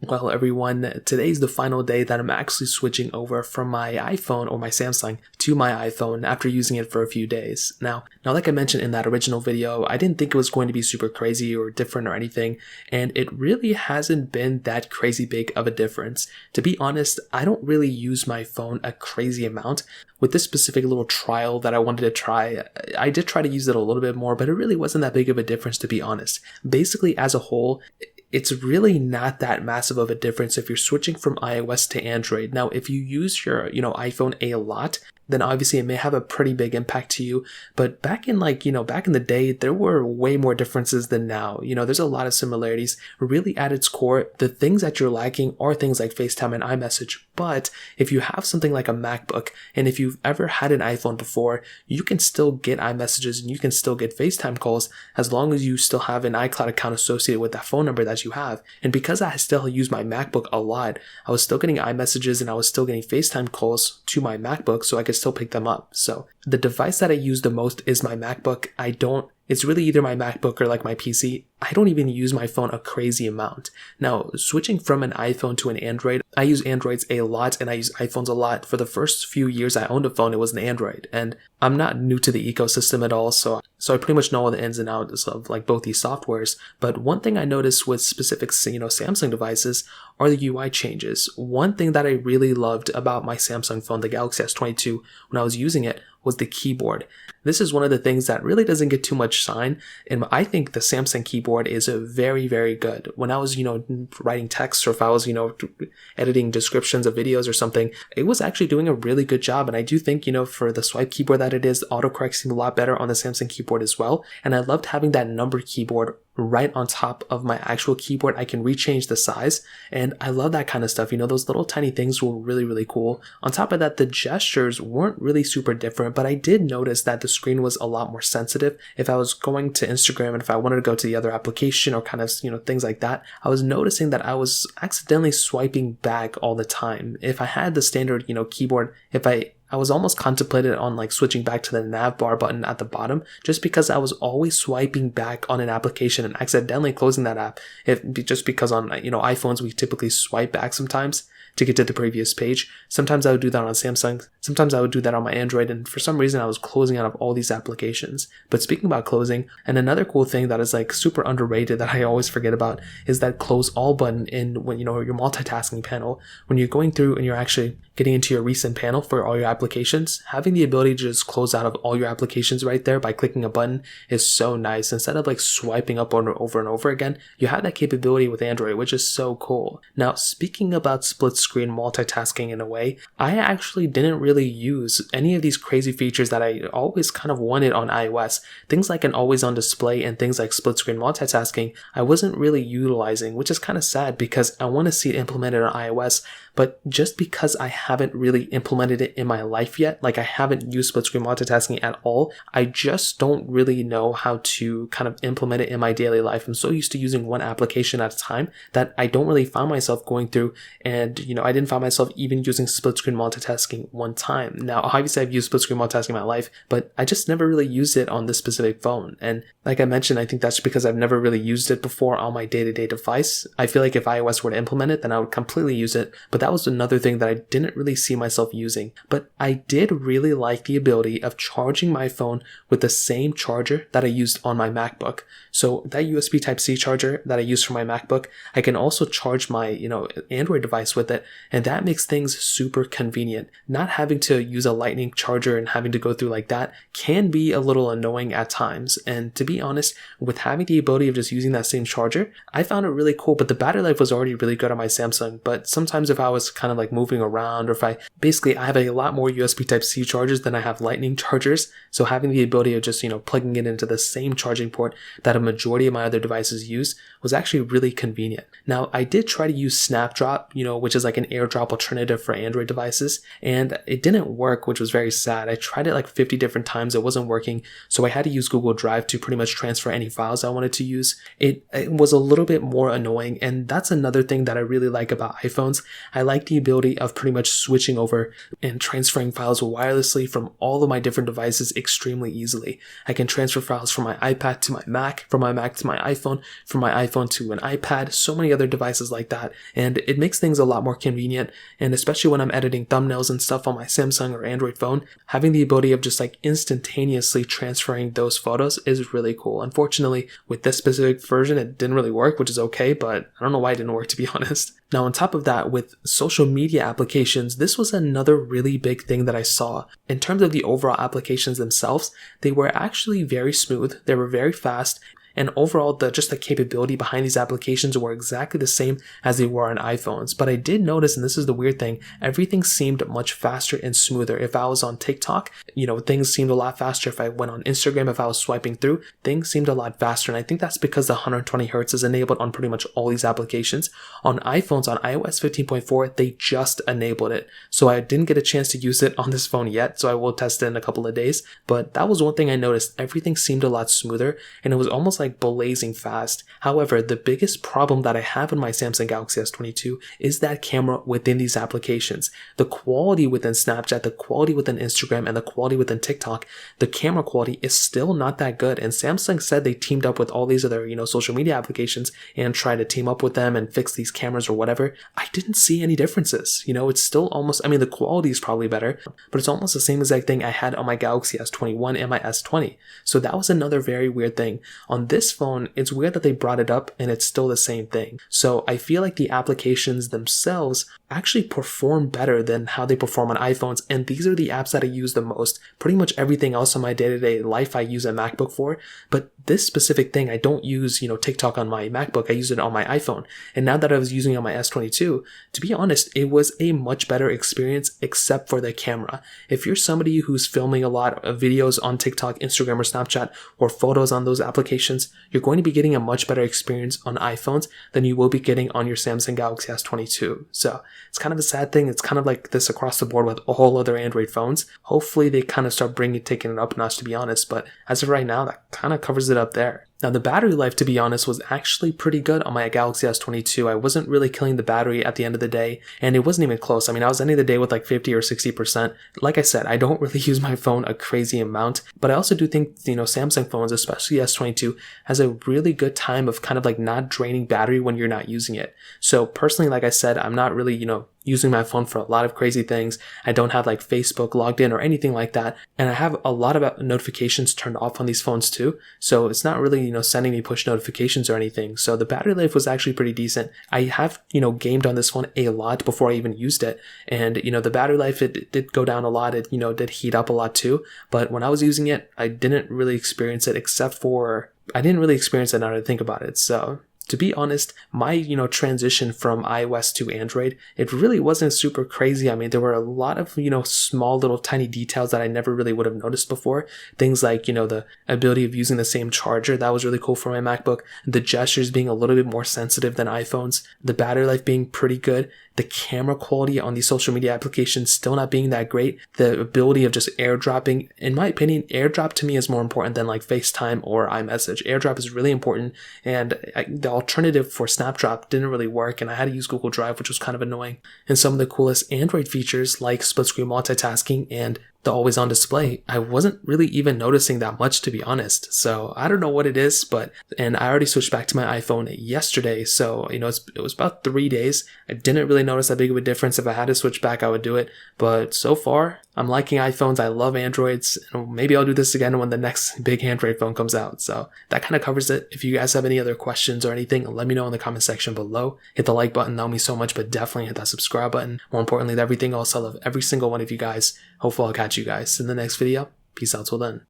Well, everyone, today's the final day that I'm actually switching over from my iPhone or my Samsung to my iPhone after using it for a few days. Now, like I mentioned in that original video, I didn't think it was going to be super crazy or different or anything, and it really hasn't been that crazy big of a difference. To be honest, I don't really use my phone a crazy amount. With this specific little trial that I wanted to try, I did try to use it a little bit more, but it really wasn't that big of a difference, to be honest. Basically, as a whole, it's really not that massive of a difference if you're switching from iOS to Android. Now, if you use your, iPhone a lot, then obviously it may have a pretty big impact to you. But back in back in the day, there were way more differences than now. There's a lot of similarities. Really at its core, the things that you're lacking are things like FaceTime and iMessage. But if you have something like a MacBook, and if you've ever had an iPhone before, you can still get iMessages and you can still get FaceTime calls as long as you still have an iCloud account associated with that phone number that you have. And because I still use my MacBook a lot, I was still getting iMessages and I was still getting FaceTime calls to my MacBook, so I could still pick them up. So the device that I use the most is my MacBook. It's really either my MacBook or like my PC. I don't even use my phone a crazy amount. Now, switching from an iPhone to an Android, I use Androids a lot and I use iPhones a lot. For the first few years I owned a phone, it was an Android. And I'm not new to the ecosystem at all, so I pretty much know all the ins and outs of like both these softwares. But one thing I noticed with specific, Samsung devices are the UI changes. One thing that I really loved about my Samsung phone, the Galaxy S22, when I was using it, was the keyboard. This is one of the things that really doesn't get too much shine, and I think the Samsung keyboard is very, very good. When I was, writing text, or if I was, editing descriptions of videos or something, it was actually doing a really good job. And I do think, for the swipe keyboard that it is, autocorrect seemed a lot better on the Samsung keyboard as well. And I loved having that number keyboard right on top of my actual keyboard. I can rechange the size, and I love that kind of stuff. Those little tiny things were really, really cool. On top of that, the gestures weren't really super different, but I did notice that the screen was a lot more sensitive. If I was going to Instagram and if I wanted to go to the other application or kind of, things like that, I was noticing that I was accidentally swiping back all the time. If I had the standard, keyboard, I was almost contemplated on like switching back to the nav bar button at the bottom, just because I was always swiping back on an application and accidentally closing that app. Just because on, iPhones, we typically swipe back sometimes to get to the previous page. Sometimes I would do that on Samsung. Sometimes I would do that on my Android. And for some reason, I was closing out of all these applications. But speaking about closing, and another cool thing that is like super underrated that I always forget about is that close all button in when, your multitasking panel. When you're going through and you're actually getting into your recent panel for all your applications, having the ability to just close out of all your applications right there by clicking a button is so nice. Instead of like swiping up over and over again, you have that capability with Android, which is so cool. Now, speaking about split screen multitasking in a way, I actually didn't really use any of these crazy features that I always kind of wanted on iOS. Things like an always on display and things like split screen multitasking, I wasn't really utilizing, which is kind of sad because I want to see it implemented on iOS. But just because I haven't really implemented it in my life yet, like I haven't used split screen multitasking at all, I just don't really know how to kind of implement it in my daily life. I'm so used to using one application at a time that I don't really find myself going through, and I didn't find myself even using split screen multitasking one time. Now, obviously I've used split screen multitasking in my life, but I just never really used it on this specific phone. And like I mentioned, I think that's because I've never really used it before on my day-to-day device. I feel like if iOS were to implement it, then I would completely use it, but that was another thing that I didn't really see myself using. But I did really like the ability of charging my phone with the same charger that I used on my MacBook. So that USB Type-C charger that I use for my MacBook, I can also charge my, Android device with it, and that makes things super convenient. Not having to use a lightning charger and having to go through like that can be a little annoying at times. And to be honest, with having the ability of just using that same charger, I found it really cool. But the battery life was already really good on my Samsung. But sometimes if I was kind of like moving around, or if I have a lot more USB Type-C chargers than I have lightning chargers, so having the ability of just plugging it into the same charging port that a majority of my other devices use was actually really convenient. Now, I did try to use Snapdrop, which is like an AirDrop alternative for Android devices, and it didn't work, which was very sad. I tried it like 50 different times, it wasn't working, so I had to use Google Drive to pretty much transfer any files I wanted to use. It was a little bit more annoying, and that's another thing that I really like about iPhones. I like the ability of pretty much switching over and transferring transferring files wirelessly from all of my different devices extremely easily. I can transfer files from my iPad to my Mac, from my Mac to my iPhone, from my iPhone to an iPad, so many other devices like that, and it makes things a lot more convenient. And especially when I'm editing thumbnails and stuff on my Samsung or Android phone, having the ability of just like instantaneously transferring those photos is really cool. Unfortunately, with this specific version, it didn't really work, which is okay, but I don't know why it didn't work, to be honest. Now, on top of that, with social media applications, this was another really big thing that I saw. In terms of the overall applications themselves, they were actually very smooth, they were very fast, and overall, the capability behind these applications were exactly the same as they were on iPhones. But I did notice, and this is the weird thing, everything seemed much faster and smoother. If I was on TikTok, things seemed a lot faster. If I went on Instagram, if I was swiping through, things seemed a lot faster. And I think that's because the 120 Hz is enabled on pretty much all these applications. On iPhones, on iOS 15.4, they just enabled it. So I didn't get a chance to use it on this phone yet, so I will test it in a couple of days. But that was one thing I noticed. Everything seemed a lot smoother, and it was almost like blazing fast. However, the biggest problem that I have in my Samsung Galaxy S22 is that camera within these applications. The quality within Snapchat, the quality within Instagram, and the quality within TikTok, the camera quality is still not that good. And Samsung said they teamed up with all these other, social media applications and tried to team up with them and fix these cameras or whatever. I didn't see any differences. It's still almost, the quality is probably better, but it's almost the same exact thing I had on my Galaxy S21 and my S20. So that was another very weird thing. On this phone, it's weird that they brought it up and it's still the same thing. So I feel like the applications themselves actually perform better than how they perform on iPhones, and these are the apps that I use the most. Pretty much everything else in my day-to-day life I use a MacBook for, but this specific thing I don't use, TikTok on my MacBook, I use it on my iPhone. And now that I was using it on my S22, to be honest, it was a much better experience except for the camera. If you're somebody who's filming a lot of videos on TikTok, Instagram, or Snapchat, or photos on those applications, you're going to be getting a much better experience on iPhones than you will be getting on your Samsung Galaxy S22. So it's kind of a sad thing. It's kind of like this across the board with all other Android phones. Hopefully they kind of start taking it up a notch, to be honest, but as of right now, that kind of covers it up there. Now, the battery life, to be honest, was actually pretty good on my Galaxy S22. I wasn't really killing the battery at the end of the day, and it wasn't even close. I was ending the day with like 50 or 60%. Like I said, I don't really use my phone a crazy amount, but I also do think, Samsung phones, especially S22, has a really good time of kind of like not draining battery when you're not using it. So personally, like I said, I'm not really, using my phone for a lot of crazy things. I don't have like Facebook logged in or anything like that. And I have a lot of notifications turned off on these phones too. So it's not really, sending me push notifications or anything. So the battery life was actually pretty decent. I have, gamed on this phone a lot before I even used it. And, the battery life, it did go down a lot. It, did heat up a lot too. But when I was using it, I didn't really experience it I didn't really experience it now that I think about it. So to be honest, my, transition from iOS to Android, it really wasn't super crazy. There were a lot of, small little tiny details that I never really would have noticed before. Things like, the ability of using the same charger. That was really cool for my MacBook. The gestures being a little bit more sensitive than iPhones. The battery life being pretty good. The camera quality on these social media applications still not being that great. The ability of just airdropping. In my opinion, airdrop to me is more important than like FaceTime or iMessage. Airdrop is really important, and the alternative for Snapdrop didn't really work, and I had to use Google Drive, which was kind of annoying. And some of the coolest Android features like split screen multitasking and the always on display, I wasn't really even noticing that much, to be honest. So I don't know what it is, and I already switched back to my iPhone yesterday. So, it was about 3 days. I didn't really notice that big of a difference. If I had to switch back, I would do it. But so far, I'm liking iPhones. I love Androids. And maybe I'll do this again when the next big Android phone comes out. So that kind of covers it. If you guys have any other questions or anything, let me know in the comment section below. Hit the like button, that would mean so much, but definitely hit that subscribe button. More importantly than everything else, I love every single one of you guys. Hopefully I'll catch you guys in the next video. Peace out till then.